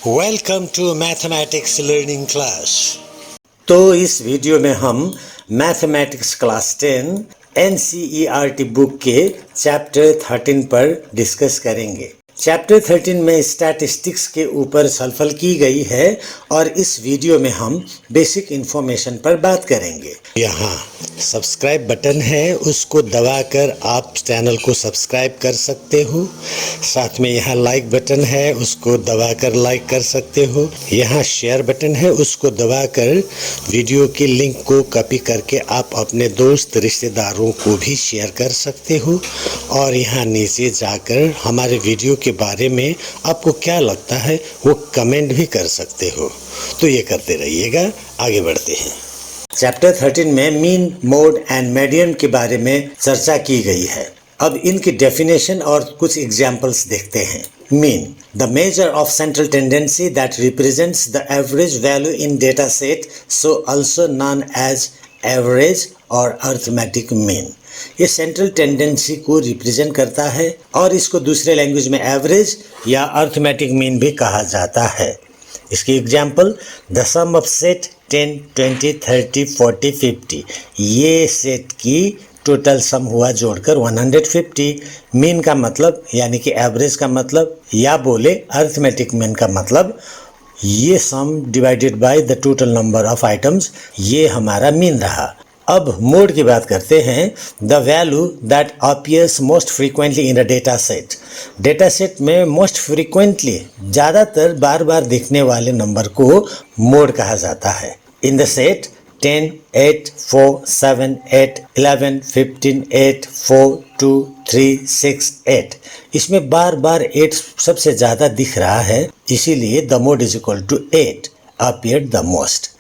Welcome to mathematics learning class. तो इस video में हम मैथमेटिक्स क्लास 10 NCERT बुक के चैप्टर 13 पर डिस्कस करेंगे। चैप्टर 13 में स्टैटिस्टिक्स के ऊपर सल्फल की गई है और इस वीडियो में हम बेसिक इंफॉर्मेशन पर बात करेंगे। यहाँ सब्सक्राइब बटन है, उसको दबाकर आप चैनल को सब्सक्राइब कर सकते हो। साथ में यहाँ लाइक बटन है, उसको दबाकर लाइक कर सकते हो। यहाँ शेयर बटन है, उसको दबाकर वीडियो की लिंक को कॉपी करके आप अपने दोस्त रिश्तेदारों को भी शेयर कर सकते हो। और यहाँ नीचे जाकर हमारे वीडियो के बारे में आपको क्या लगता है वो कमेंट भी कर सकते हो। तो ये करते रहिएगा। आगे बढ़ते हैं। चैप्टर 13 में मीन, मोड एंड मीडियन के बारे में चर्चा की गई है। अब इनकी डेफिनेशन और कुछ एग्जाम्पल्स देखते हैं। Mean, the measure of central tendency that represents the average value in data set, so also known as average or arithmetic mean. ये सेंट्रल टेंडेंसी को रिप्रेजेंट करता है और इसको दूसरे लैंग्वेज में एवरेज या अर्थमेटिक मीन भी कहा जाता है। इसकी example, the sum of set 10, 20, 30, 40, 50। ये सेट की टोटल सम हुआ जोड़कर 150। मीन का मतलब यानी कि एवरेज का मतलब, या बोले अर्थमेटिक मीन का मतलब, ये सम divided by the total number of items, ये हमारा मीन रहा। अब मोड की बात करते हैं। The value that appears most frequently in a data set. Data set में मोस्ट फ्रीक्वेंटली, ज़्यादातर बार बार दिखने वाले नंबर को मोड कहा जाता है। इन द सेट 10, 8, 4, 7, 8, 11, 15, 8, 4, 2, 3, 6, 8। इसमें बार बार 8 सबसे ज़्यादा दिख रहा है, इसीलिए the mode is equal to 8 appeared the most.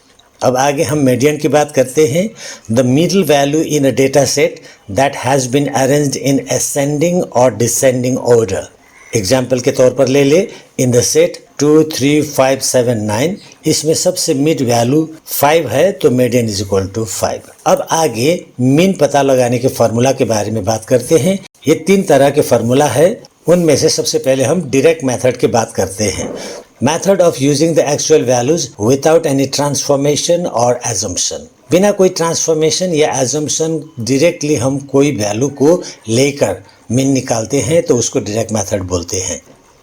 अब आगे हम मीडियन की बात करते हैं। The middle value in a data set that has been arranged in ascending और डिसेंडिंग ऑर्डर। एग्जाम्पल के तौर पर ले ले, इन द सेट 2, 3, 5, 7, 9, इसमें सबसे मिड वैल्यू 5 है, तो मीडियन इज इक्वल टू 5। अब आगे मीन पता लगाने के फार्मूला के बारे में बात करते हैं। ये 3 तरह के फार्मूला है, उनमें से सबसे पहले हम डायरेक्ट मेथड की बात करते हैं। Method of using the actual values without any transformation or assumption। बिना कोई ट्रांसफॉर्मेशन या एजम्पशन डायरेक्टली हम कोई वैल्यू को लेकर मीन निकालते हैं तो उसको डायरेक्ट मेथड बोलते हैं।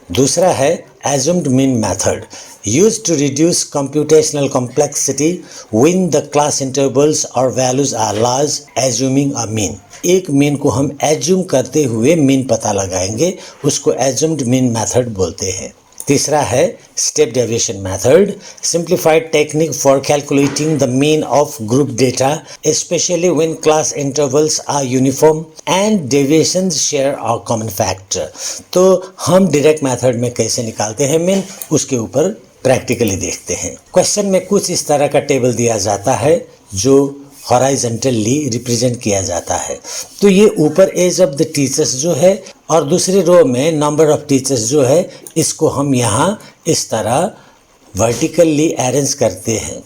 दूसरा है assumed mean method, used to reduce computational complexity when the class intervals or values are large, assuming a mean। एक मीन को हम एज्यूम करते हुए मीन पता लगाएंगे, उसको assumed mean method बोलते हैं। तीसरा है step deviation method, simplified technique for calculating the mean of group data, especially when class intervals are uniform and deviations share a common factor. तो हम डायरेक्ट मेथड में कैसे निकालते हैं मीन, उसके ऊपर प्रैक्टिकली देखते हैं। क्वेश्चन में कुछ इस तरह का टेबल दिया जाता है जो हॉराइजॉन्टली रिप्रेजेंट किया जाता है। तो ये ऊपर एज ऑफ द टीचर्स जो है और दूसरे रो में नंबर ऑफ टीचर्स जो है, इसको हम यहाँ इस तरह वर्टिकली अरेंज करते हैं।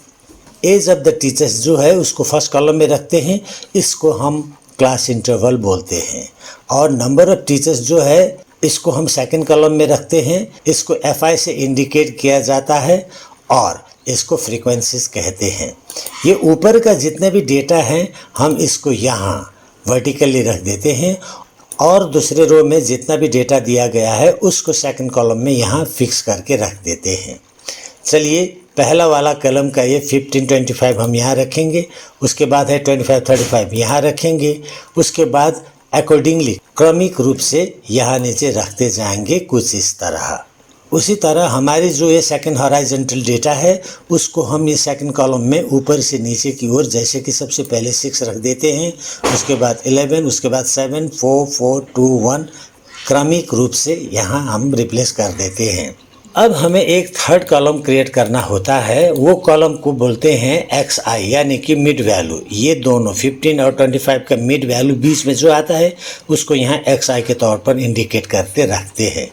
एज ऑफ द टीचर्स जो है उसको फर्स्ट कॉलम में रखते हैं, इसको हम क्लास इंटरवल बोलते हैं। और नंबर ऑफ टीचर्स जो है इसको हम सेकंड कॉलम में रखते हैं, इसको FI से इंडिकेट किया जाता है और इसको फ्रीक्वेंसीज कहते हैं। ये ऊपर का जितने भी डेटा हैं हम इसको यहाँ वर्टिकली रख देते हैं और दूसरे रो में जितना भी डेटा दिया गया है उसको सेकंड कॉलम में यहाँ फिक्स करके रख देते हैं। चलिए पहला वाला कॉलम का ये 15, 25 हम यहाँ रखेंगे, उसके बाद है 25, 35 यहाँ रखेंगे, उसके बाद अकॉर्डिंगली क्रमिक रूप से यहाँ नीचे रखते जाएंगे कुछ इस तरह। उसी तरह हमारी जो ये सेकंड हॉराइजॉन्टल डेटा है उसको हम ये सेकंड कॉलम में ऊपर से नीचे की ओर, जैसे कि सबसे पहले 6 रख देते हैं, उसके बाद 11, उसके बाद 7, 4, 4, 2, 1, क्रमिक रूप से यहाँ हम रिप्लेस कर देते हैं। अब हमें एक थर्ड कॉलम क्रिएट करना होता है, वो कॉलम को बोलते हैं XI यानी कि मिड वैल्यू। ये दोनों 15 और 25 का मिड वैल्यू बीच में जो आता है उसको यहाँ XI के तौर पर इंडिकेट करते रखते हैं।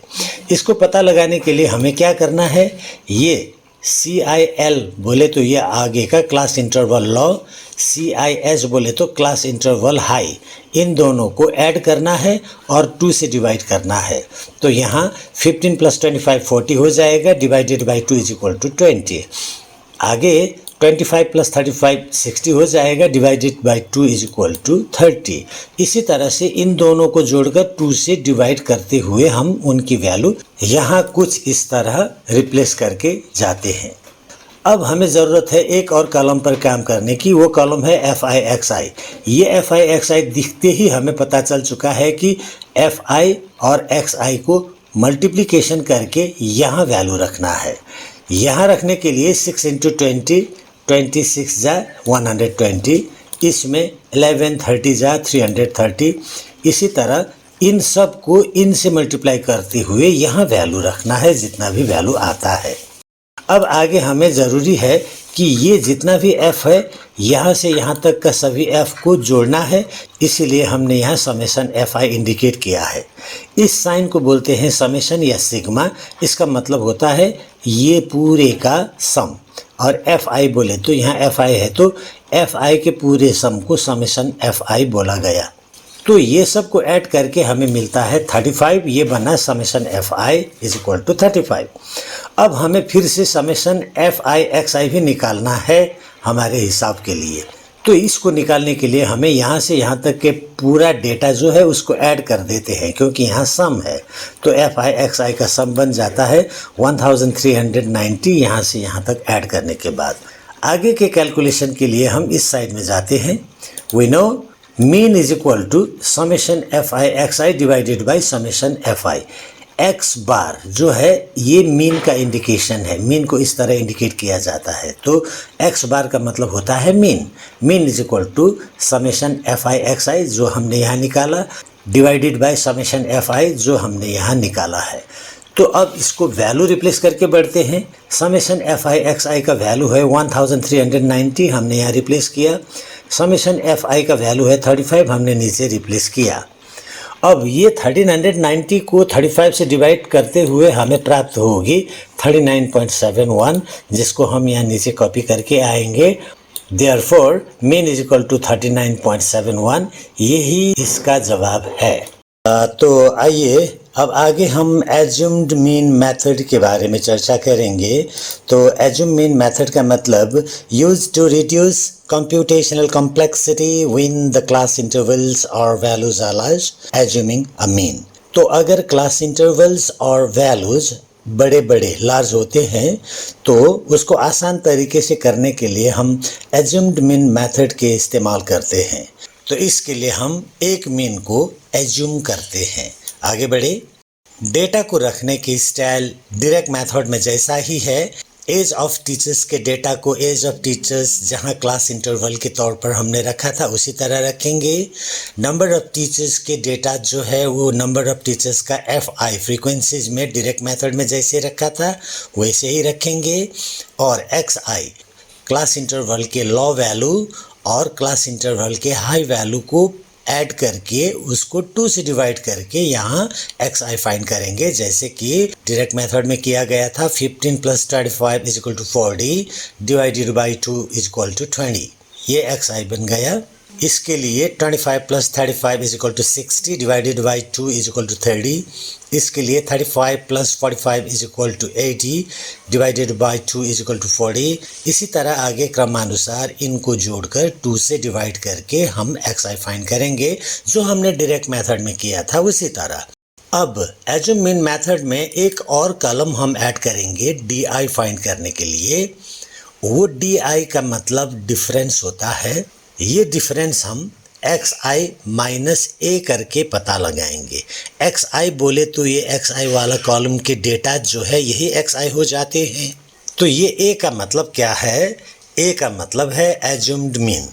इसको पता लगाने के लिए हमें क्या करना है, ये CIL बोले तो ये आगे का क्लास इंटरवल लो, CIH बोले तो क्लास इंटरवल हाई, इन दोनों को ऐड करना है और 2 से डिवाइड करना है। तो यहाँ 15 + 25 40 हो जाएगा, डिवाइडेड बाई 2 = 20। आगे 25 + 35 60 हो जाएगा, डिवाइडेड बाई 2 = 30। इसी तरह से इन दोनों को जोड़कर 2 से डिवाइड करते हुए हम उनकी वैल्यू यहाँ कुछ इस तरह रिप्लेस करके जाते हैं। अब हमें ज़रूरत है एक और कॉलम पर काम करने की, वो कॉलम है FI/XI। ये FI/XI दिखते ही हमें पता चल चुका है कि FI और XI को मल्टीप्लिकेशन करके यहाँ वैल्यू रखना है। यहाँ रखने के लिए 6 × 20, 26 जा 120, इसमें 11 30 जा 330। इसी तरह इन सब को इन से मल्टीप्लाई करते हुए यहाँ वैल्यू रखना है, जितना भी वैल्यू आता है। अब आगे हमें ज़रूरी है कि ये जितना भी f है यहाँ से यहाँ तक का सभी f को जोड़ना है, इसीलिए हमने यहाँ समेशन FI इंडिकेट किया है। इस साइन को बोलते हैं समेशन या सिग्मा। इसका मतलब होता है ये पूरे का सम, और FI बोले तो यहाँ FI है तो FI के पूरे सम को समेशन FI बोला गया। तो ये सब को ऐड करके हमें मिलता है 35। ये बना समेशन FI = 35। अब हमें फिर से समेशन FI/XI भी निकालना है हमारे हिसाब के लिए। तो इसको निकालने के लिए हमें यहाँ से यहाँ तक के पूरा डेटा जो है उसको ऐड कर देते हैं, क्योंकि यहाँ सम है। तो FI/XI का सम बन जाता है 1390 यहाँ से यहाँ तक ऐड करने के बाद। आगे के कैलकुलेशन के लिए हम इस साइड में जाते हैं। We know mean = summation FI/XI divided by summation FI। x bar जो है ये मीन का इंडिकेशन है, मीन को इस तरह इंडिकेट किया जाता है। तो x बार का मतलब होता है मीन। मीन = समेशन FI/XI जो हमने यहाँ निकाला, डिवाइडेड बाय समेशन FI जो हमने यहाँ निकाला है। तो अब इसको वैल्यू रिप्लेस करके बढ़ते हैं। समेशन FI/XI का वैल्यू है 1390, हमने यहाँ रिप्लेस किया। समेशन FI का वैल्यू है 35, हमने नीचे रिप्लेस किया। अब ये 1390 को 35 से डिवाइड करते हुए हमें प्राप्त होगी 39.71, जिसको हम यहाँ नीचे कॉपी करके आएंगे। Therefore मीन = 39.71, यही इसका जवाब है। तो आइए अब आगे हम एज्यूम्ड मीन मेथड के बारे में चर्चा करेंगे। तो एज्यूम मीन मेथड का मतलब use to reduce computational complexity when the class intervals or values are large, assuming a mean। तो अगर क्लास इंटरवल्स और वैल्यूज बड़े बड़े लार्ज होते हैं तो उसको आसान तरीके से करने के लिए हम एज्यूम्ड मीन मेथड के इस्तेमाल करते हैं। तो इसके लिए हम एक मीन को एज्यूम करते हैं। आगे बढ़े। डेटा को रखने की स्टाइल डायरेक्ट मेथड में जैसा ही है। एज ऑफ टीचर्स के डेटा को एज ऑफ टीचर्स जहां क्लास इंटरवल के तौर पर हमने रखा था उसी तरह रखेंगे। नंबर ऑफ टीचर्स के डेटा जो है वो नंबर ऑफ टीचर्स का FI फ्रीक्वेंसीज में डायरेक्ट मेथड में जैसे रखा था वैसे ही रखेंगे। और XI क्लास इंटरवल के लो वैल्यू और क्लास इंटरवल के हाई वैल्यू को ऐड करके उसको 2 से डिवाइड करके यहाँ XI फाइंड करेंगे, जैसे कि डायरेक्ट मेथड में किया गया था। 15 + 25 = 40 डिवाइडेड बाई 2 = 20। ये XI बन गया। इसके लिए 25 + 35 = 60 डिवाइडेड बाई 2 = 30। इसके लिए 35 + 45 = 80 डिवाइडेड बाई 2 = 40। इसी तरह आगे क्रमानुसार इनको जोड़कर 2 से डिवाइड करके हम XI फाइंड करेंगे, जो हमने डायरेक्ट मेथड में किया था उसी तरह। अब एज्यूम मीन मेथड में एक और कॉलम हम ऐड करेंगे DI फाइंड करने के लिए। वो DI का मतलब डिफरेंस होता है। ये डिफरेंस हम XI - A करके पता लगाएंगे। XI बोले तो ये XI वाला कॉलम के डेटा जो है यही XI हो जाते हैं। तो ये A का मतलब क्या है? A का मतलब है एज्यूम्ड मीन।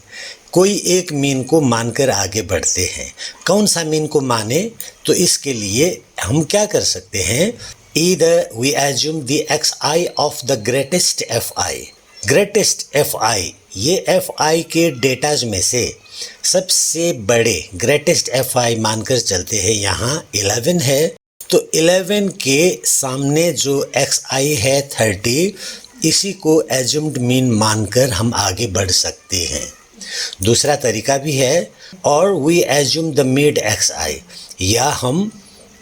कोई एक मीन को मानकर आगे बढ़ते हैं। कौन सा मीन को माने? तो इसके लिए हम क्या कर सकते हैं? Either we assume the XI of the greatest FI। Greatest FI, ये FI के डेटाज में से सबसे बड़े ग्रेटेस्ट FI मानकर चलते हैं। यहाँ 11 है, तो 11 के सामने जो XI है 30, इसी को एज्यूम्ड मीन मानकर हम आगे बढ़ सकते हैं। दूसरा तरीका भी है, और we assume the mid X I, या हम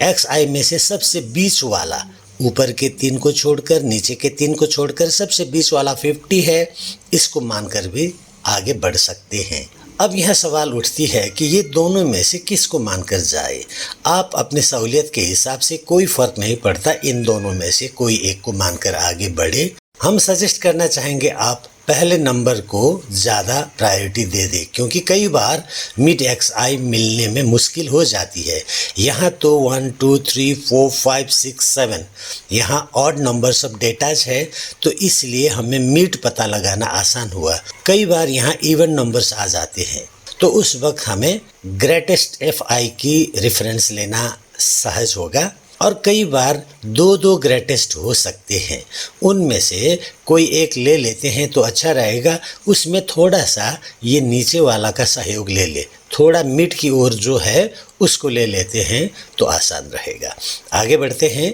एक्स आई में से सबसे बीच वाला, ऊपर के 3 को छोड़कर नीचे के 3 को छोड़कर सबसे बीच वाला 50 है, इसको मानकर भी आगे बढ़ सकते हैं। अब यह सवाल उठती है कि ये दोनों में से किसको मानकर जाए। आप अपने सहूलियत के हिसाब से, कोई फ़र्क नहीं पड़ता, इन दोनों में से कोई एक को मानकर आगे बढ़े। हम सजेस्ट करना चाहेंगे आप पहले नंबर को ज़्यादा प्रायोरिटी दे दें, क्योंकि कई बार मिड एक्स आई मिलने में मुश्किल हो जाती है। यहाँ तो 1 2 3 4 5 6 7 यहाँ ऑड नंबर्स ऑफ डेटाज है, तो इसलिए हमें मिड पता लगाना आसान हुआ। कई बार यहाँ इवन नंबर्स आ जाते हैं, तो उस वक्त हमें ग्रेटेस्ट एफ आई की रेफरेंस लेना सहज होगा। और कई बार 2 ग्रेटेस्ट हो सकते हैं, उनमें से कोई एक ले लेते हैं तो अच्छा रहेगा। उसमें थोड़ा सा ये नीचे वाला का सहयोग ले ले, थोड़ा मिड की ओर जो है उसको ले लेते हैं तो आसान रहेगा। आगे बढ़ते हैं।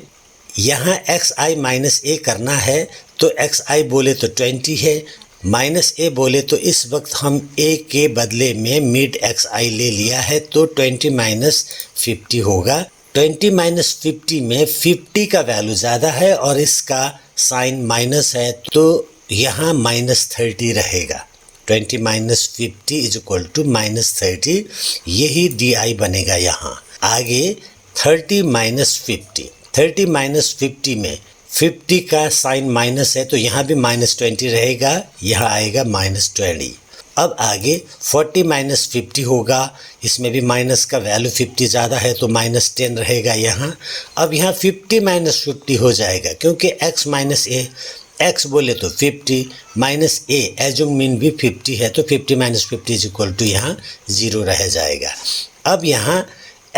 यहाँ एक्स आई माइनस ए करना है, तो एक्स आई बोले तो 20 है, माइनस ए बोले तो इस वक्त हम ए के बदले में मिड एक्स आई ले लिया है, तो 20 माइनस 50 होगा। 20 माइनस 50 में 50 का वैल्यू ज़्यादा है और इसका साइन माइनस है, तो यहाँ माइनस 30 रहेगा। 20 minus 50 is equal to minus 30, यही डी आई बनेगा। यहाँ आगे 30 माइनस 50, 30 माइनस 50 में 50 का साइन माइनस है, तो यहाँ भी माइनस 20 रहेगा, यहाँ आएगा माइनस 20। अब आगे 40 माइनस 50 होगा, इसमें भी माइनस का वैल्यू 50 ज़्यादा है तो माइनस 10 रहेगा यहाँ। अब यहाँ 50 माइनस 50 हो जाएगा, क्योंकि x माइनस ए, x बोले तो 50 माइनस ए, एज्यूम मीन भी 50 है, तो 50 माइनस 50 इज इक्वल टू यहाँ 0 रह जाएगा। अब यहाँ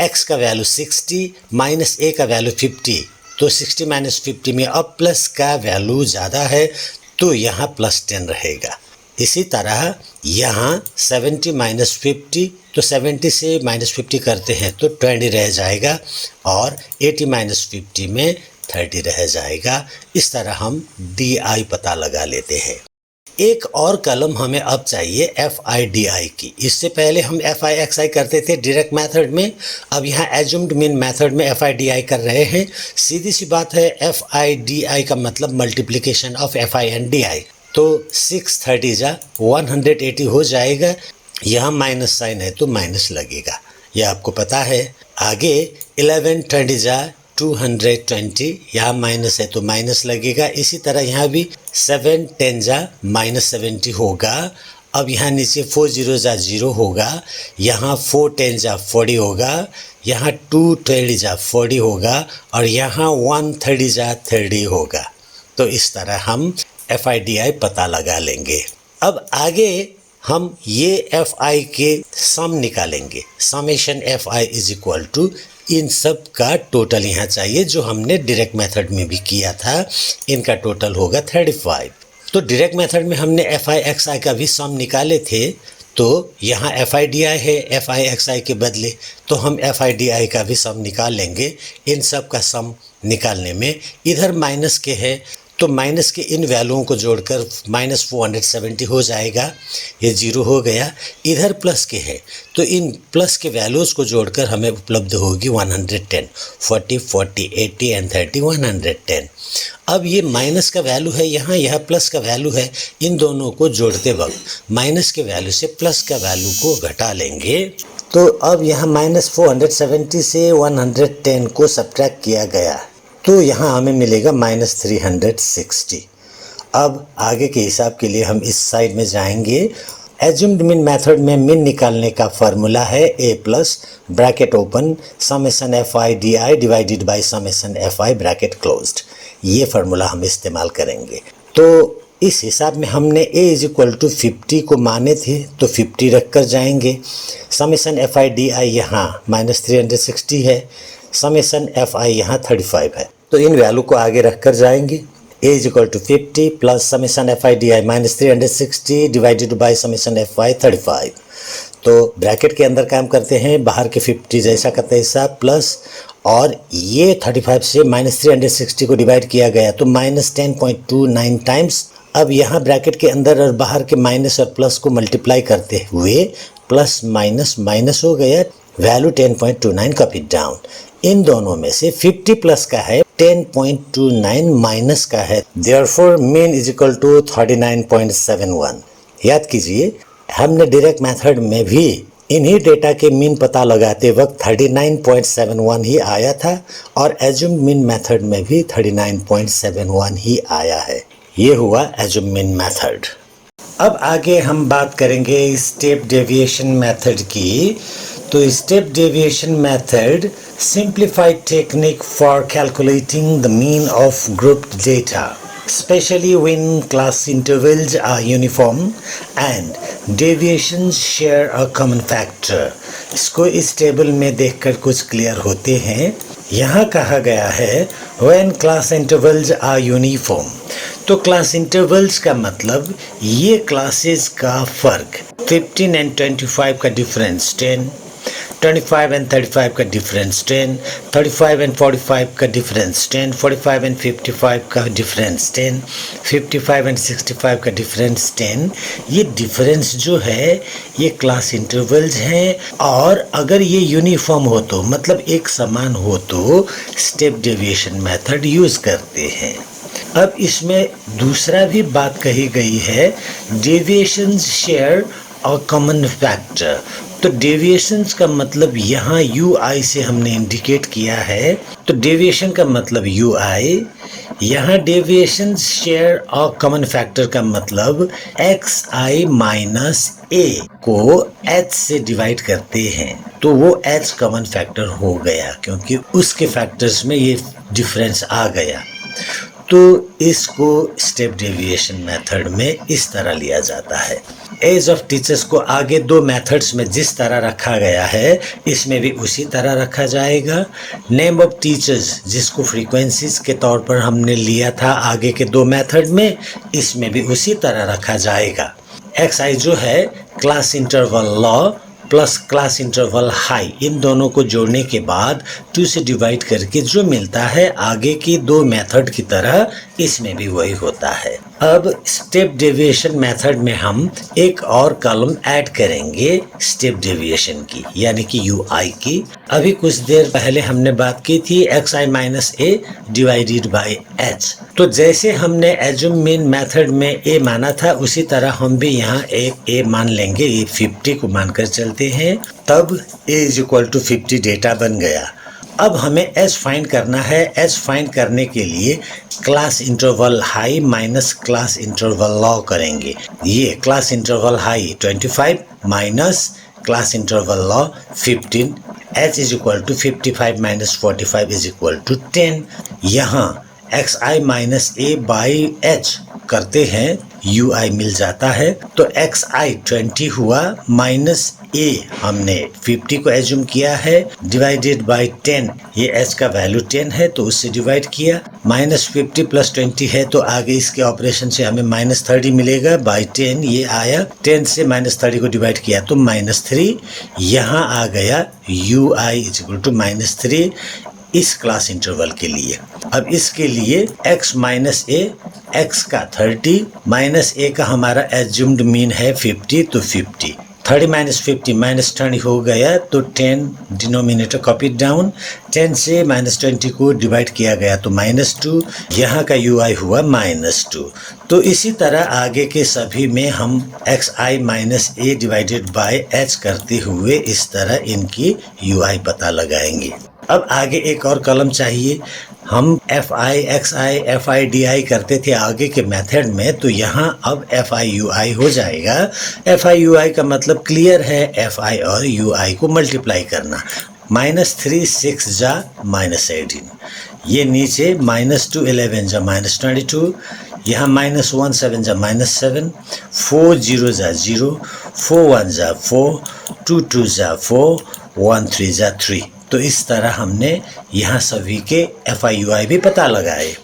x का वैल्यू 60 माइनस ए का वैल्यू 50, तो 60 माइनस 50 में अब प्लस का वैल्यू ज़्यादा है, तो यहाँ प्लस 10 रहेगा। इसी तरह यहाँ 70 माइनस 50, तो 70 से माइनस 50 करते हैं तो 20 रह जाएगा, और 80 माइनस 50 में 30 रह जाएगा। इस तरह हम डी आई पता लगा लेते हैं। एक और कलम हमें अब चाहिए एफ आई डी आई की। इससे पहले हम एफ आई एक्स आई करते थे डायरेक्ट मेथड में, अब यहाँ एज्यूम्ड मीन मेथड में एफ आई डी आई कर रहे हैं। सीधी सी बात है, एफ आई डी आई का मतलब multiplication of F I and D I, तो 630 जा 180 हो जाएगा। यहाँ माइनस साइन है तो माइनस लगेगा, यह आपको पता है। आगे 1120 जा 220, यहाँ माइनस है तो माइनस लगेगा। इसी तरह यहाँ भी 710 जा माइनस 70 होगा। अब यहाँ नीचे 40 जा 0 होगा, यहाँ 410 जा 40 होगा, यहाँ 220 जा 40 होगा, और यहाँ 130 जा 30 होगा। तो इस तरह हम एफ आई डी आई पता लगा लेंगे। अब आगे हम ये एफ आई के सम निकालेंगे। Summation F I is equal to, इन सब का टोटल यहाँ चाहिए, जो हमने डायरेक्ट मेथड में भी किया था। इनका टोटल होगा 35। तो डायरेक्ट मेथड में हमने एफ आई एक्स आई का भी सम निकाले थे, तो यहाँ एफ आई डी आई है एफ आई एक्स आई के बदले, तो हम एफ आई डी आई का भी सम निकाल लेंगे। इन सब का सम निकालने में इधर माइनस के है, तो माइनस के इन वैल्यूओं को जोड़कर माइनस 470 हो जाएगा, ये 0 हो गया। इधर प्लस के है, तो इन प्लस के वैल्यूज़ को जोड़कर हमें उपलब्ध होगी 110। 40 40 80 एंड 30 110। अब ये माइनस का वैल्यू है यहाँ, यह प्लस का वैल्यू है। इन दोनों को जोड़ते वक्त माइनस के वैल्यू से प्लस का वैल्यू को घटा लेंगे, तो अब यहाँ माइनस 470 से 110 को सब्ट्रैक्ट किया गया, तो यहाँ हमें मिलेगा माइनस 360। अब आगे के हिसाब के लिए हम इस साइड में जाएंगे। एज्यूम्ड मीन मेथड में मीन निकालने का फार्मूला है a plus bracket open summation F I D I divided by summation F I bracket closed. ये फार्मूला हम इस्तेमाल करेंगे। तो इस हिसाब में हमने a इज इक्वल टू 50 को माने थे, तो 50 रख कर जाएंगे। समेशन एफ आई डी आई यहाँ माइनस 360 है, समेशन एफ आई यहाँ 35 है, तो इन वैल्यू को आगे रख कर जाएंगे। a is equal to 50 plus summation F I D I minus 360 divided by summation F I 35। तो ब्रैकेट के अंदर काम करते हैं, बाहर के 50 जैसा का तैसा प्लस, और ये 35 से -360 को डिवाइड किया गया तो -10.29 टाइम्स। अब यहाँ ब्रैकेट के अंदर और बाहर के माइनस और प्लस को मल्टीप्लाई करते हुए प्लस माइनस माइनस हो गया, वैल्यू 10.29 कॉपी डाउन। इन दोनों में से 50 प्लस का है, 10.29 माइनस का है, therefore mean is equal to 39.71। याद कीजिए, हमने डायरेक्ट मेथड में भी इन्हीं डेटा के मीन पता लगाते वक्त 39.71 ही आया था और एज्यूम्ड मीन मेथड में भी 39.71 ही आया है। ये हुआ एज्यूम्ड मीन मेथड। अब आगे हम बात करेंगे स्टेप डेविएशन मेथड की। तो step deviation method simplified technique for calculating the mean of grouped data, especially when class intervals are uniform and deviations share a common factor। इसको इस टेबल में देखकर कुछ क्लियर होते हैं। यहाँ कहा गया है when class intervals are uniform, तो क्लास इंटरवल्स का मतलब ये क्लासेस का फर्क 15 एंड 25 का डिफरेंस 10, 25 एंड 35 का डिफरेंस 10, 35 एंड 45 का डिफरेंस 10, 45 एंड 55 का डिफरेंस 10, 55 एंड 65 का डिफरेंस 10। ये डिफरेंस जो है ये क्लास इंटरवल्स हैं और अगर ये यूनिफॉर्म हो तो मतलब एक समान हो तो स्टेप डेविएशन मेथड यूज़ करते हैं। अब इसमें दूसरा भी बात कही गई है, डेविएशंस शेयर और कॉमन फैक्टर। तो डेविएशंस का मतलब यहाँ UI से हमने इंडिकेट किया है, तो डेविएशन का मतलब UI, यहाँ डेविएशंस शेयर और कॉमन फैक्टर का मतलब XI माइनस A को H से डिवाइड करते हैं तो वो H कॉमन फैक्टर हो गया क्योंकि उसके फैक्टर्स में ये डिफरेंस आ गया। तो इसको स्टेप डेविएशन मेथड में इस तरह लिया जाता है। एज ऑफ टीचर्स को आगे दो मेथड्स में जिस तरह रखा गया है इसमें भी उसी तरह रखा जाएगा। नेम ऑफ टीचर्स जिसको फ्रीक्वेंसीज के तौर पर हमने लिया था आगे के दो मेथड में, इसमें भी उसी तरह रखा जाएगा। XI जो है class interval low plus class interval high, इन दोनों को जोड़ने के बाद 2 से डिवाइड करके जो मिलता है आगे की दो मेथड की तरह इसमें भी वही होता है। अब स्टेप डेविएशन मेथड में हम एक और कॉलम ऐड करेंगे स्टेप डेविएशन की यानी कि UI की। अभी कुछ देर पहले हमने बात की थी XI minus A divided by H। तो जैसे हमने एज्यूम मीन मेथड में A माना था उसी तरह हम भी यहाँ एक A मान लेंगे। ये 50 को मानकर चलते हैं, तब A is equal to 50 data बन गया। अब हमें H फाइंड करना है। H फाइंड करने के लिए class interval high minus class interval low करेंगे। ये class interval high 25 minus class interval low 15, H is equal to 55 minus 45 is equal to 10। यहाँ XI minus A by H करते हैं, UI मिल जाता है। तो XI 20 हुआ माइनस A हमने 50 को एज्यूम किया है डिवाइडेड बाय 10, ये H का वैल्यू 10 है तो उससे डिवाइड किया। माइनस 50 प्लस 20 है तो आगे इसके ऑपरेशन से हमें माइनस 30 मिलेगा बाय 10, ये आया। 10 से माइनस 30 को डिवाइड किया तो माइनस 3, यहाँ आ गया UI is equal to minus 3 इस क्लास इंटरवल के लिए। अब इसके लिए x माइनस A, x का 30 माइनस A का हमारा एज्यूम्ड मीन है 50, तो 50 30 माइनस 50 माइनस 20 हो गया तो 10 डिनोमिनेटर कॉपी डाउन। 10 से माइनस 20 को डिवाइड किया गया तो माइनस 2, यहाँ का UI हुआ माइनस 2। तो इसी तरह आगे के सभी में हम XI minus A divided by H करते हुए इस तरह इनकी UI पता लगाएंगे। अब आगे एक और कॉलम चाहिए। हम FI, XI, FI, DI करते थे आगे के मेथड में, तो यहाँ अब FI UI हो जाएगा। FI UI का मतलब क्लियर है, FI और UI को मल्टीप्लाई करना। माइनस 3 6 जा माइनस 18, ये नीचे माइनस 2 11 जा माइनस 22, यहाँ माइनस 1 7 जा माइनस 7, 4 0 जा 0, 4 1 जा 4, 2 2 जा 4, 1 3 जा 3। तो इस तरह हमने यहाँ सभी के FI/UI भी पता लगाए।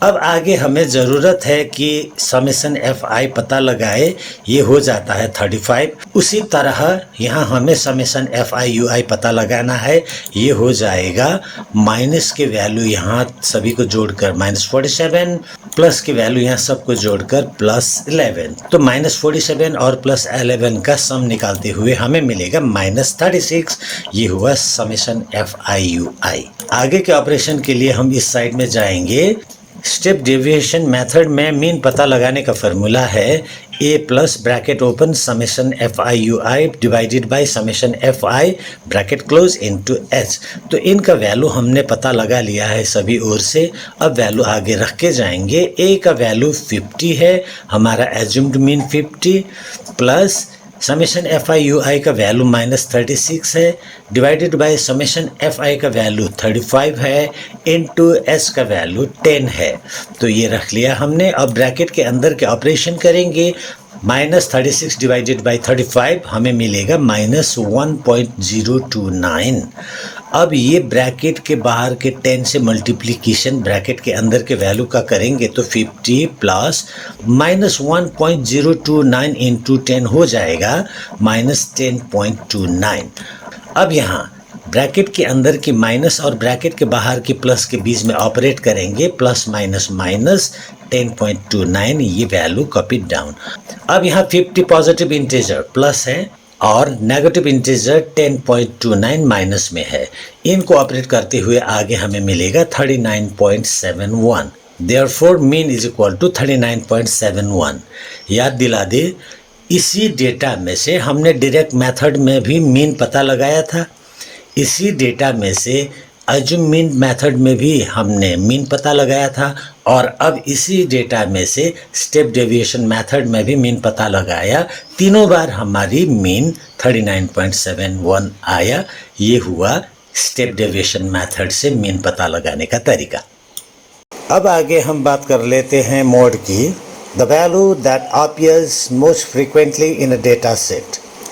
अब आगे हमें ज़रूरत है कि समेशन FI पता लगाए, ये हो जाता है 35। उसी तरह यहाँ हमें समेशन FI/UI पता लगाना है, ये हो जाएगा माइनस के वैल्यू यहाँ सभी को जोड़कर -47 प्लस की वैल्यू यहाँ सबको जोड़कर +11। तो -47 और +11 का सम निकालते हुए हमें मिलेगा -36। ये हुआ समेशन FI/UI। आगे के ऑपरेशन के लिए हम इस साइड में जाएंगे। स्टेप डेविएशन मेथड में मीन पता लगाने का फॉर्मूला है a plus bracket open summation FI/UI divided by summation FI bracket close into h। तो इनका वैल्यू हमने पता लगा लिया है सभी ओर से। अब वैल्यू आगे रख के जाएंगे। a का वैल्यू 50 है, हमारा assumed mean 50 plus summation FI/UI का वैल्यू -36 है डिवाइडेड बाय समेशन FI का वैल्यू 35 है इनटू S का वैल्यू 10 है। तो ये रख लिया हमने। अब ब्रैकेट के अंदर के ऑपरेशन करेंगे। -36 डिवाइडेड बाय 35 हमें मिलेगा -1.029। अब ये ब्रैकेट के बाहर के 10 से मल्टीप्लिकेशन ब्रैकेट के अंदर के वैल्यू का करेंगे तो 50 प्लस -1.029 इंटू 10 हो जाएगा -10.29। अब यहाँ ब्रैकेट के अंदर की माइनस और ब्रैकेट के बाहर की प्लस के बीच में ऑपरेट करेंगे, प्लस माइनस माइनस 10.29, ये वैल्यू कॉपी डाउन। अब यहाँ 50 पॉजिटिव इंटीजर प्लस है और नेगेटिव इंटीजर 10.29 माइनस में है। इनको ऑपरेट करते हुए आगे हमें मिलेगा 39.71। Therefore mean is equal to 39.71। याद दिला दे, इसी डेटा में से हमने डायरेक्ट मेथड में भी मीन पता लगाया था। इसी डेटा में से अज्यूम मीन मेथड में भी हमने मीन पता लगाया था और अब इसी डेटा में से स्टेप डेविएशन मेथड में भी मीन पता लगाया। तीनों बार हमारी मीन 39.71 आया। ये हुआ स्टेप डेविएशन मेथड से मीन पता लगाने का तरीका। अब आगे हम बात कर लेते हैं मोड की। The value that appears most frequently in a data set.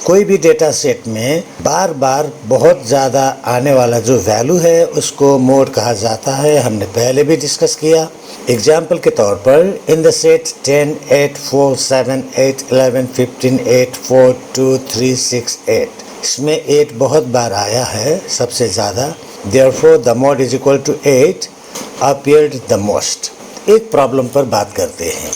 कोई भी डेटा सेट में बार बार बहुत ज़्यादा आने वाला जो वैल्यू है उसको मोड कहा जाता है। हमने पहले भी डिस्कस किया। एग्जाम्पल के तौर पर इन द सेट 10, 8, 4, 7, 8, 11, 15, 8, 4, 2, 3, 6, 8, इसमें 8 बहुत बार आया है सबसे ज़्यादा। Therefore the mode is equal to 8 appeared the most. एक प्रॉब्लम पर बात करते हैं।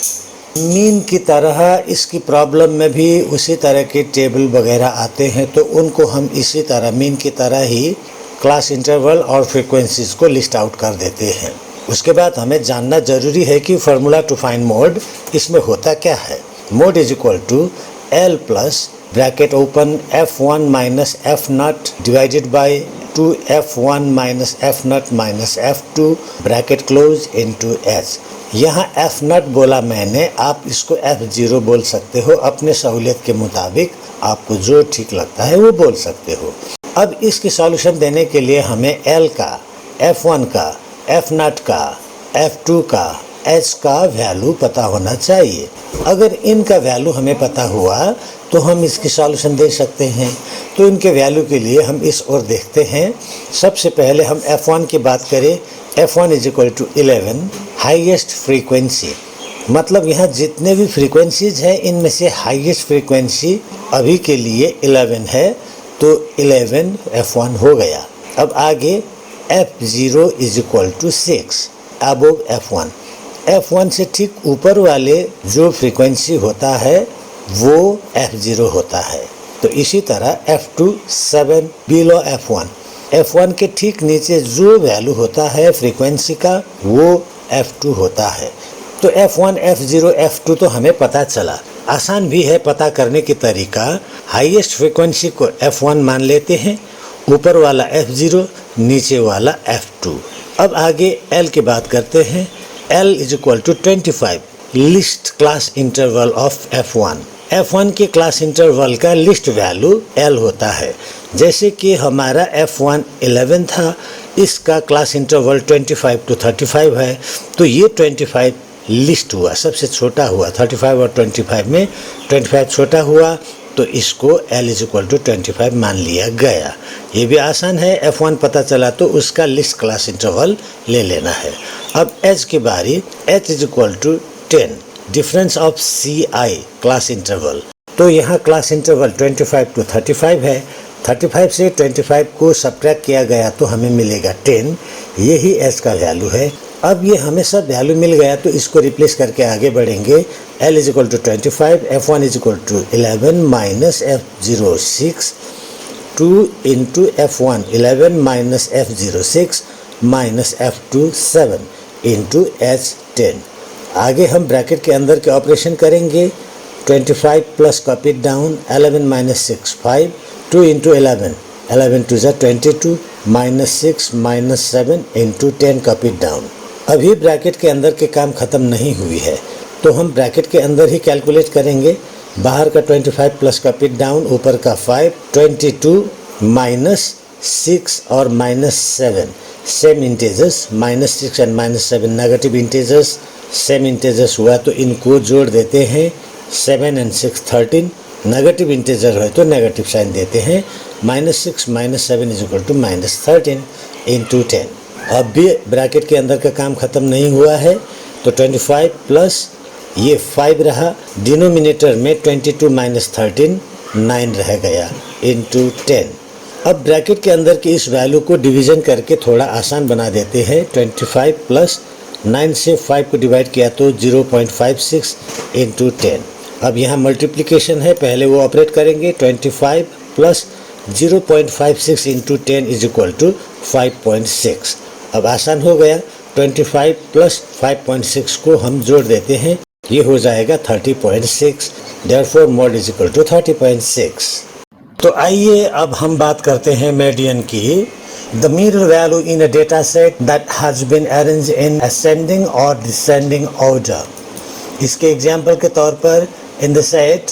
मीन की तरह इसकी प्रॉब्लम में भी उसी तरह के टेबल वगैरह आते हैं, तो उनको हम इसी तरह मीन की तरह ही क्लास इंटरवल और फ्रीक्वेंसीज को लिस्ट आउट कर देते हैं। उसके बाद हमें जानना जरूरी है कि फार्मूला टू फाइंड मोड इसमें होता क्या है। Mode is equal to L plus bracket open F1 minus F0 divided by 2F1 minus F0 minus F2 bracket close into H। यहाँ F0 बोला मैंने, आप इसको F0 बोल सकते हो। अपने सहूलियत के मुताबिक आपको जो ठीक लगता है वो बोल सकते हो। अब इसकी सॉल्यूशन देने के लिए हमें L का, F1 का, F0 का, F2 का, H का वैल्यू पता होना चाहिए। अगर इनका वैल्यू हमें पता हुआ तो हम इसकी सॉल्यूशन दे सकते हैं। तो इनके वैल्यू के लिए हम इस ओर देखते हैं। सबसे पहले हम F1 की बात करें। F1 is equal to 11 highest frequency, मतलब यहाँ जितने भी फ्रीक्वेंसीज हैं इनमें से हाईएस्ट फ्रीक्वेंसी अभी के लिए 11 है, तो 11 F1 हो गया। अब आगे F0 is equal to 6 above F1। F1 से ठीक ऊपर वाले जो फ्रीक्वेंसी होता है वो F0 होता है। तो इसी तरह F2 7 बिलो F1। F1 के ठीक नीचे जो वैल्यू होता है फ्रीक्वेंसी का वो F2 होता है। तो F1, F0, F2 तो हमें पता चला। आसान भी है पता करने की तरीका। हाईएस्ट फ्रीक्वेंसी को F1 मान लेते हैं, ऊपर वाला F0, नीचे वाला F2। अब आगे L की बात करते हैं। L is equal to 25 least class interval of F1। F1 के क्लास इंटरवल का लिस्ट वैल्यू L होता है। जैसे कि हमारा F1 11 था, इसका क्लास इंटरवल 25 to 35 है, तो ये 25 लिस्ट हुआ, सबसे छोटा हुआ। 35 और 25 में 25 छोटा हुआ, तो इसको L इज इक्वल टू 25 मान लिया गया। ये भी आसान है, F1 पता चला तो उसका लिस्ट क्लास इंटरवल ले लेना है। अब H की बारी, H is equal to 10 difference of CI class interval. तो यहाँ क्लास इंटरवल 25 to 35 है। 35 से 25 को सब्ट्रैक्ट किया गया तो हमें मिलेगा 10, यही H का वैल्यू है। अब ये हमें सब वैल्यू मिल गया तो इसको रिप्लेस करके आगे बढ़ेंगे। L is equal to 25, F1 is equal to 11 minus F06, 2 into F1 11 minus F06 minus F2 7 into H10। आगे हम ब्रैकेट के अंदर के ऑपरेशन करेंगे। 25 प्लस कॉपी डाउन, 11 माइनस 6 5, 2 इंटू 11, 11 टू ज़ा 22 minus 6 minus 7 into 10 copy down. अभी ब्रैकेट के अंदर के काम ख़त्म नहीं हुई है तो हम ब्रैकेट के अंदर ही कैलकुलेट करेंगे। बाहर का 25 प्लस का पिट डाउन, ऊपर का 5, 22 माइनस 6 और minus 7 same integers, minus 6 and minus 7 negative integers, same integers हुआ तो इनको जोड़ देते हैं। 7 एंड 6 13, नेगेटिव इंटीजर है तो नेगेटिव साइन देते हैं। Minus 6 minus 7 is equal to minus 13 into 10। अब भी ब्रैकेट के अंदर का काम ख़त्म नहीं हुआ है तो 25 प्लस ये 5 रहा, डिनोमिनेटर में 22 माइनस 13 9 रह गया इंटू 10। अब ब्रैकेट के अंदर की इस वैल्यू को डिवीज़न करके थोड़ा आसान बना देते हैं। 25 प्लस 9 से 5 को डिवाइड किया तो 0.56 इंटू 10। अब यहाँ मल्टीप्लिकेशन है, पहले वो ऑपरेट करेंगे। 25 plus 0.56 into 10 is equal to 5.6। अब आसान हो गया, 25 प्लस 5.6 को हम जोड़ देते हैं, ये हो जाएगा 30.6। Therefore mode is equal to 30.6। तो आइए अब हम बात करते हैं मीडियन की। The mean value in a data set that has been arranged in ascending और डिसेंडिंग ऑर्डर। इसके एग्जाम्पल के तौर पर in the set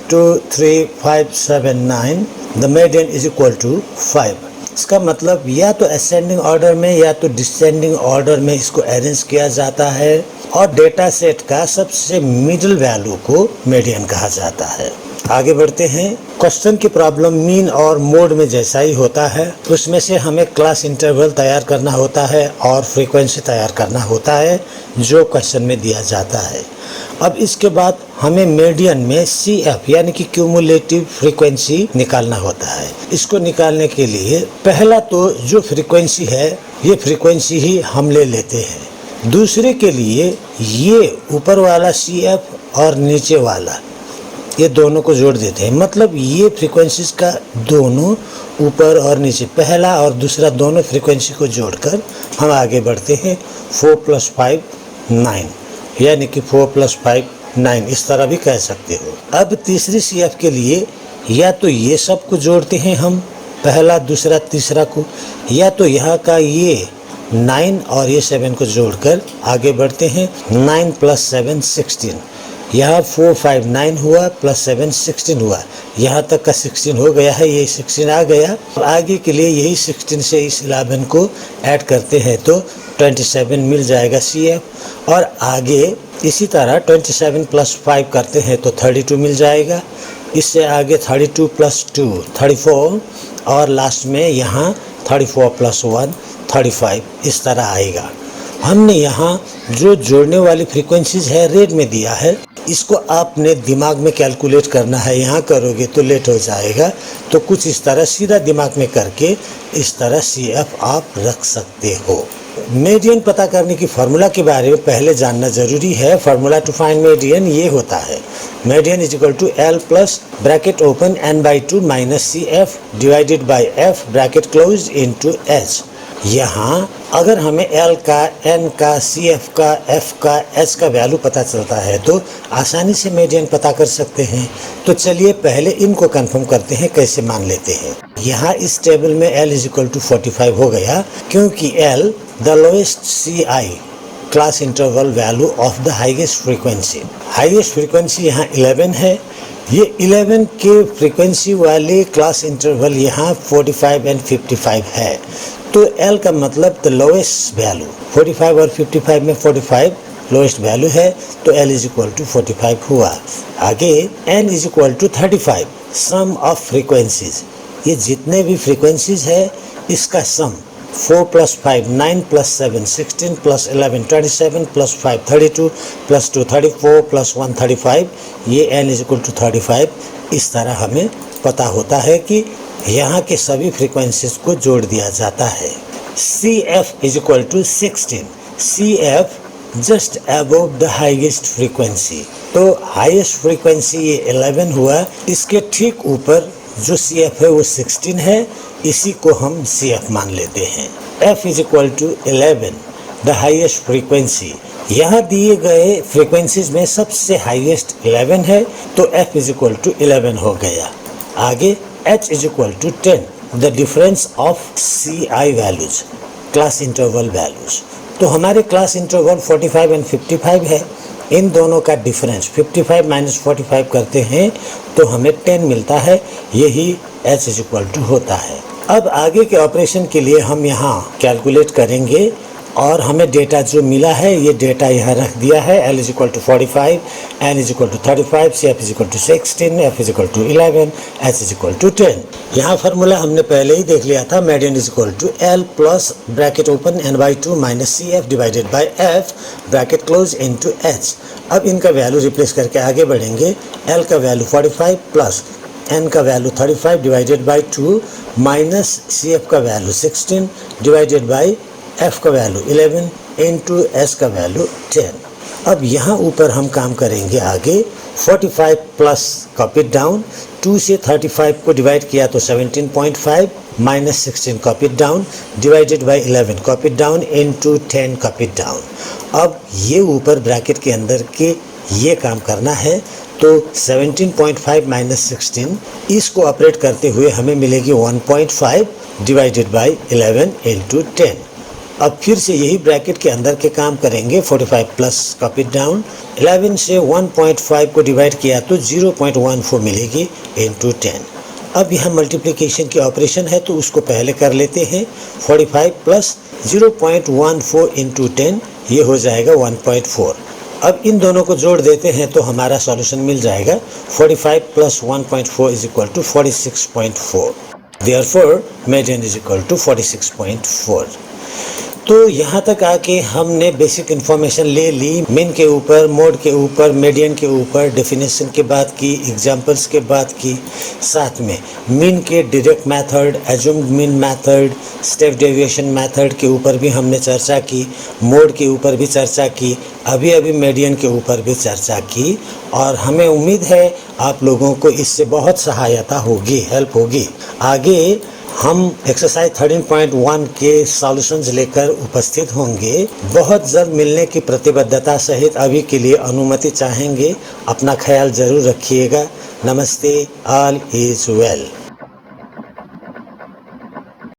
2 3 5 7 9 the median is equal to 5। इसका मतलब या तो असेंडिंग ऑर्डर में या तो डिसेंडिंग ऑर्डर में इसको अरेंज किया जाता है और डेटा सेट का सबसे मिडिल वैल्यू को मीडियन कहा जाता है। आगे बढ़ते हैं। क्वेश्चन की प्रॉब्लम मीन और मोड में जैसा ही होता है, उसमें से हमें क्लास इंटरवल तैयार करना होता है और फ्रीक्वेंसी तैयार करना होता है जो क्वेश्चन में दिया जाता है। अब इसके बाद हमें मीडियन में CF यानी कि क्यूमुलेटिव फ्रीक्वेंसी निकालना होता है। इसको निकालने के लिए पहला तो जो फ्रीक्वेंसी है ये फ्रीक्वेंसी ही हम ले लेते हैं। दूसरे के लिए ये ऊपर वाला CF और नीचे वाला ये दोनों को जोड़ देते हैं। मतलब ये फ्रीक्वेंसीज का दोनों ऊपर और नीचे, पहला और दूसरा दोनों फ्रीक्वेंसी को जोड़कर हम आगे बढ़ते हैं। 4 + 5 9 यानी कि 4 + 5 9 इस तरह भी कह सकते हो। अब तीसरी CF के लिए या तो ये सब को जोड़ते हैं हम, पहला दूसरा तीसरा को, या तो यहाँ का ये 9 और ये 7 को जोड़कर आगे बढ़ते हैं। 9 + 7 16, यहाँ 4 5 9 हुआ प्लस 7 16 हुआ, यहाँ तक का 16 हो गया है, ये 16 आ गया। आगे के लिए यही 16 से इस 11 को ऐड करते हैं तो 27 मिल जाएगा CF। और आगे इसी तरह 27 + 5 करते हैं तो 32 मिल जाएगा। इससे आगे 32 + 2 34 और लास्ट में यहाँ 34 + 1 35 इस तरह आएगा। हमने यहाँ जो जोड़ने वाली फ्रीक्वेंसीज है रेड में दिया है, इसको आपने दिमाग में कैलकुलेट करना है। यहाँ करोगे तो लेट हो जाएगा, तो कुछ इस तरह सीधा दिमाग में करके इस तरह CF आप रख सकते हो। मीडियन पता करने की फार्मूला के बारे में पहले जानना जरूरी है। फार्मूला टू फाइंड मीडियन ये होता है, median is equal to L plus bracket open n/2 minus CF divided by F bracket close into H। यहाँ अगर हमें L का, N का, CF का, F का, H का वैल्यू पता चलता है तो आसानी से मीडियन पता कर सकते हैं। तो चलिए पहले इनको कंफर्म करते हैं, कैसे मान लेते हैं। यहाँ इस टेबल में L इज इक्वल टू 45 हो गया क्योंकि L the lowest CI class interval value of the highest frequency. Highest frequency यहाँ 11 है। ये 11 के फ्रीक्वेंसी वाले क्लास इंटरवल यहाँ 45 एंड 55 है। तो L का मतलब द लोएस्ट वैल्यू 45 और 55 में 45 लोएस्ट वैल्यू है, तो L इज इक्वल टू 45 हुआ। आगे N is equal to 35, sum of frequencies, ये जितने भी फ्रीक्वेंसीज है इसका सम 4 + 5 9 + 7 16 + 11 27 + 5 32 + 2 34 + 1 35, ये N इज इक्वल टू 35। इस तरह हमें पता होता है कि यहाँ के सभी फ्रीक्वेंसीज को जोड़ दिया जाता है। CF is equal to 16, CF just above the highest frequency, तो हाईएस्ट फ्रीक्वेंसी ये 11 हुआ, इसके ठीक ऊपर जो CF है वो 16 है, इसी को हम CF मान लेते हैं। F is equal to 11, the highest frequency, यहाँ दिए गए फ्रीक्वेंसीज में सबसे हाईएस्ट 11 है, तो F इज इक्वल टू 11 हो गया। आगे H is equal to 10, the difference of CI values, class interval values, तो हमारे क्लास इंटरवल 45 और 55 है, इन दोनों का डिफरेंस 55 - 45 करते हैं तो हमें 10 मिलता है, यही H इज इक्वल टू होता है। अब आगे के ऑपरेशन के लिए हम यहाँ कैलकुलेट करेंगे और हमें डेटा जो मिला है ये डेटा यहाँ रख दिया है। L is equal to 45, N is equal to 35, CF is equal to 16, F is equal to 11, H is equal to 10। यहाँ फार्मूला हमने पहले ही देख लिया था, median is equal to L plus bracket open N/2 minus CF divided by F bracket close into H। अब इनका value replace करके आगे बढ़ेंगे। L का वैल्यू 45 प्लस N का value 35 divided by 2 minus CF का वैल्यू 16 डिवाइडेड बाई F का value 11 into S का वैल्यू 10। अब यहाँ ऊपर हम काम करेंगे आगे। 45 प्लस कॉपी डाउन, 2 से 35 को डिवाइड किया तो 17.5 minus 16 copy down divided by 11 copy down into 10 copy down. अब ये ऊपर ब्रैकेट के अंदर के ये काम करना है, तो 17.5 माइनस 16 इसको ऑपरेट करते हुए हमें मिलेगी 1.5 डिवाइडेड बाई 11 इंटू 10। अब फिर से यही ब्रैकेट के अंदर के काम करेंगे। 45 प्लस कॉपी डाउन, 11 से 1.5 को डिवाइड किया तो 0.14 मिलेगी इंटू 10। अब यहाँ मल्टीप्लिकेशन की ऑपरेशन है तो उसको पहले कर लेते हैं। 45 प्लस 0.14 इंटू 10, ये हो जाएगा 1.4। अब इन दोनों को जोड़ देते हैं तो हमारा सॉल्यूशन मिल जाएगा। 45 plus 1.4 is equal to 46.4। Therefore median is equal to 46.4। तो यहाँ तक आके हमने बेसिक इन्फॉर्मेशन ले ली, मीन के ऊपर, मोड के ऊपर, मीडियन के ऊपर, डेफिनेशन के बात की, एग्जांपल्स के बात की, साथ में मीन के direct method, assumed mean method, step deviation method के ऊपर भी हमने चर्चा की, मोड के ऊपर भी चर्चा की, अभी मीडियन के ऊपर भी चर्चा की, और हमें उम्मीद है आप लोगों को इससे बहुत सहायता होगी, हेल्प होगी। आगे हम एक्सरसाइज 13.1 के सॉल्यूशंस लेकर उपस्थित होंगे। बहुत जल्द मिलने की प्रतिबद्धता सहित अभी के लिए अनुमति चाहेंगे। अपना ख्याल जरूर रखिएगा। नमस्ते, ऑल इज वेल।